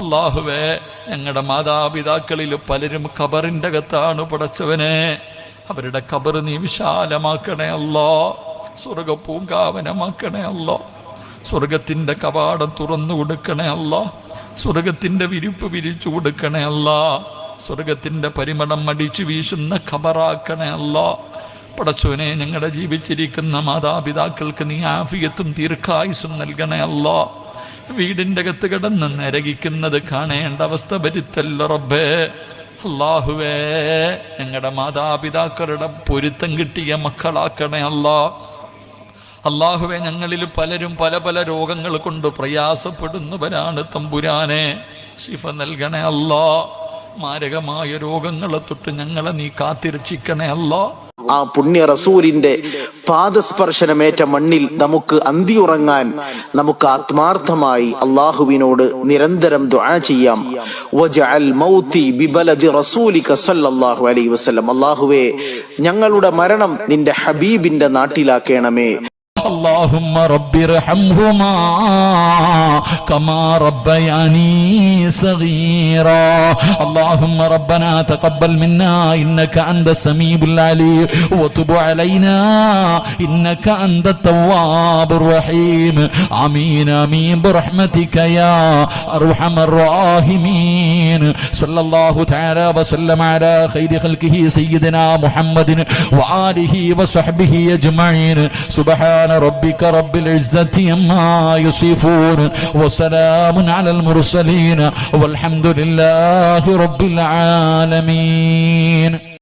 അല്ലാഹുവേ, ഞങ്ങളുടെ മാതാപിതാക്കളിൽ പലരും ഖബറിൻ്റെ അകത്താണ് പടച്ചവനെ. അവരുടെ ഖബർ നീ വിശാലമാക്കണേ അല്ലാ, സ്വർഗപ്പൂങ്കാവനമാക്കണേ അല്ലാ, സ്വർഗത്തിൻ്റെ കവാടം തുറന്നു കൊടുക്കണേ അല്ലാ, സ്വർഗത്തിൻ്റെ വിരിപ്പ് വിരിച്ചു കൊടുക്കണേ അല്ലാ, സ്വർഗത്തിൻ്റെ പരിമളം അടിച്ചു വീശുന്ന ഖബറാക്കണേ അല്ലാ. പടച്ചവനെ, ഞങ്ങളുടെ ജീവിച്ചിരിക്കുന്ന മാതാപിതാക്കൾക്ക് നീ ആഫിയത്തും ദീർഘായുസ്സും നൽകണേ അല്ലാ. വീടിൻ്റെ അകത്ത് കിടന്ന് നരകിക്കുന്നത് കാണേണ്ട അവസ്ഥ വരുത്തല്ല റബ്ബേ. അല്ലാഹുവേ, ഞങ്ങളുടെ മാതാപിതാക്കളുടെ പൊരുത്തം കിട്ടിയ മക്കളാക്കണേ അല്ലാ. അല്ലാഹുവേ, ഞങ്ങളിൽ പലരും പല പല രോഗങ്ങൾ കൊണ്ട് പ്രയാസപ്പെടുന്നവരാണ് തമ്പുരാനെ. ശിഫ നൽകണേ അല്ലാ. മാരകമായ രോഗങ്ങളെ തൊട്ട് ഞങ്ങളെ നീ കാത്തിരക്ഷിക്കണേ അല്ലാ. ആ പുണ്യ റസൂലിന്റെ പാദസ്പർശനമേറ്റ മണ്ണിൽ നമുക്ക് അന്തിയുറങ്ങാൻ നമുക്ക് ആത്മാർത്ഥമായി അള്ളാഹുവിനോട് നിരന്തരം ദുആ ചെയ്യാം. വജഅൽ മൗതി ബിബലദി റസൂലിക സല്ലല്ലാഹു അലൈഹി വസല്ലം. അല്ലാഹുവേ, ഞങ്ങളുടെ മരണം നിന്റെ ഹബീബിന്റെ നാട്ടിലാക്കണമേ. اللهم رب ارحمهما كما ربياني صغيرا. اللهم ربنا تقبل منا إنك أنت السميع العليم وتب علينا إنك أنت التواب الرحيم. آمين آمين برحمتك يا أرحم الراحمين. صلى الله تعالى وسلم على خير خلقه سيدنا محمد وآله وصحبه أجمعين. سبحان ربك رب العزة عما يصفون وسلام على المرسلين والحمد لله رب العالمين.